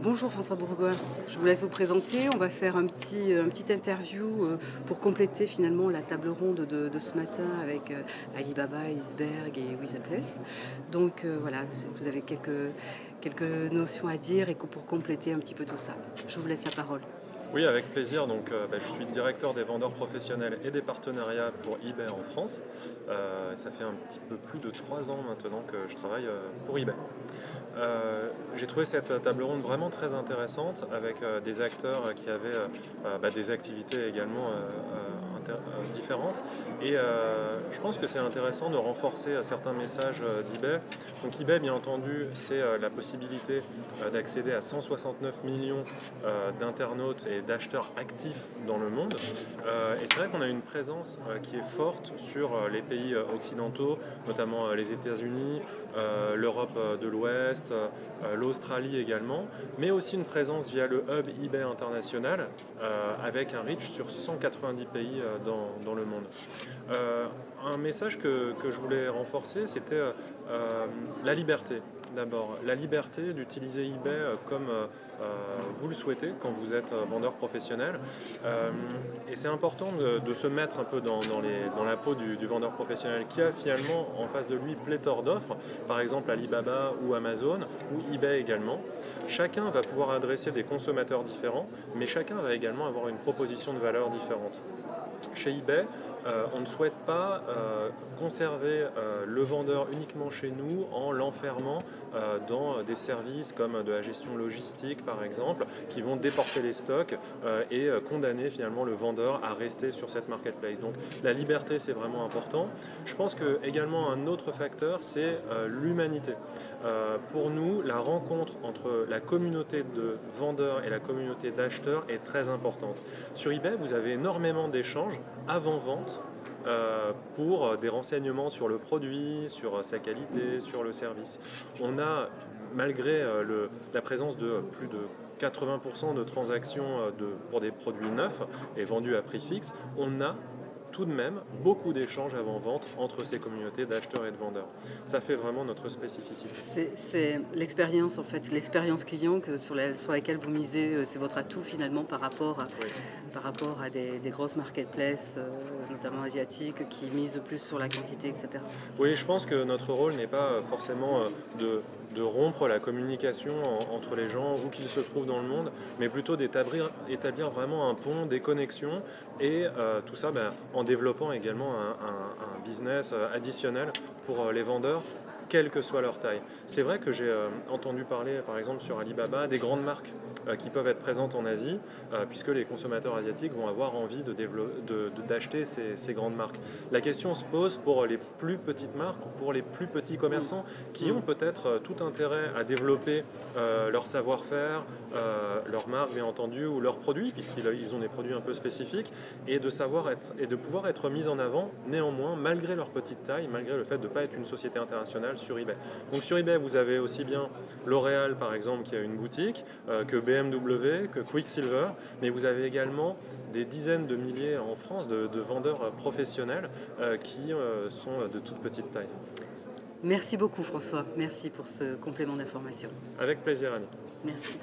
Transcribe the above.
Bonjour François Bourgoin, je vous laisse vous présenter. On va faire un petit interview pour compléter finalement la table ronde de ce matin avec Alibaba, Iceberg et Wizaplace. Donc voilà, vous avez quelques notions à dire et pour compléter un petit peu tout ça. Je vous laisse la parole. Oui, avec plaisir. Je suis directeur des vendeurs professionnels et des partenariats pour eBay en France. Ça fait un petit peu plus de 3 ans maintenant que je travaille pour eBay. J'ai trouvé cette table ronde vraiment très intéressante avec des acteurs qui avaient des activités également différentes. Et je pense que c'est intéressant de renforcer certains messages d'eBay. Donc eBay, bien entendu, c'est la possibilité d'accéder à 169 millions d'internautes et d'acheteurs actifs dans le monde. Et c'est vrai qu'on a une présence qui est forte sur les pays occidentaux, notamment les États-Unis, l'Europe de l'Ouest, l'Australie également, mais aussi une présence via le hub eBay international avec un reach sur 190 pays dans le monde. Un message que je voulais renforcer, c'était la liberté. D'abord, la liberté d'utiliser eBay comme vous le souhaitez quand vous êtes vendeur professionnel. Et c'est important de se mettre un peu dans la peau du vendeur professionnel qui a finalement en face de lui pléthore d'offres, par exemple Alibaba ou Amazon ou eBay également. Chacun va pouvoir adresser des consommateurs différents, mais chacun va également avoir une proposition de valeur différente. Chez eBay, on ne souhaite pas conserver le vendeur uniquement chez nous en l'enfermant dans des services comme de la gestion logistique par exemple, qui vont déporter les stocks et condamner finalement le vendeur à rester sur cette marketplace. Donc la liberté, c'est vraiment important. Je pense que également un autre facteur, c'est l'humanité. Pour nous, la rencontre entre la communauté de vendeurs et la communauté d'acheteurs est très importante. Sur eBay, vous avez énormément d'échanges avant-vente pour des renseignements sur le produit, sur sa qualité, sur le service. On a, malgré la présence de plus de 80% de transactions pour des produits neufs et vendus à prix fixe, on a tout de même beaucoup d'échanges avant-vente entre ces communautés d'acheteurs et de vendeurs. Ça fait vraiment notre spécificité. C'est l'expérience en fait, l'expérience client sur laquelle vous misez, c'est votre atout finalement Oui. par rapport à des grosses marketplaces, notamment asiatiques, qui misent plus sur la quantité, etc. Oui, je pense que notre rôle n'est pas forcément de rompre la communication entre les gens où qu'ils se trouvent dans le monde, mais plutôt établir vraiment un pont, des connexions, et tout ça en développant également un business additionnel pour les vendeurs, quelle que soit leur taille. C'est vrai que j'ai entendu parler, par exemple sur Alibaba, des grandes marques qui peuvent être présentes en Asie, puisque les consommateurs asiatiques vont avoir envie d'acheter ces grandes marques. La question se pose pour les plus petites marques, pour les plus petits commerçants qui ont peut-être tout intérêt à développer leur savoir-faire, leur marque bien entendu, ou leurs produits, puisqu'ils ont des produits un peu spécifiques, et de pouvoir être mis en avant néanmoins, malgré leur petite taille, malgré le fait de ne pas être une société internationale sur eBay. Donc sur eBay, vous avez aussi bien L'Oréal par exemple qui a une boutique, que BMW, que Quicksilver, mais vous avez également des dizaines de milliers en France de vendeurs professionnels qui sont de toute petite taille. Merci beaucoup François, merci pour ce complément d'information. Avec plaisir, Annie. Merci.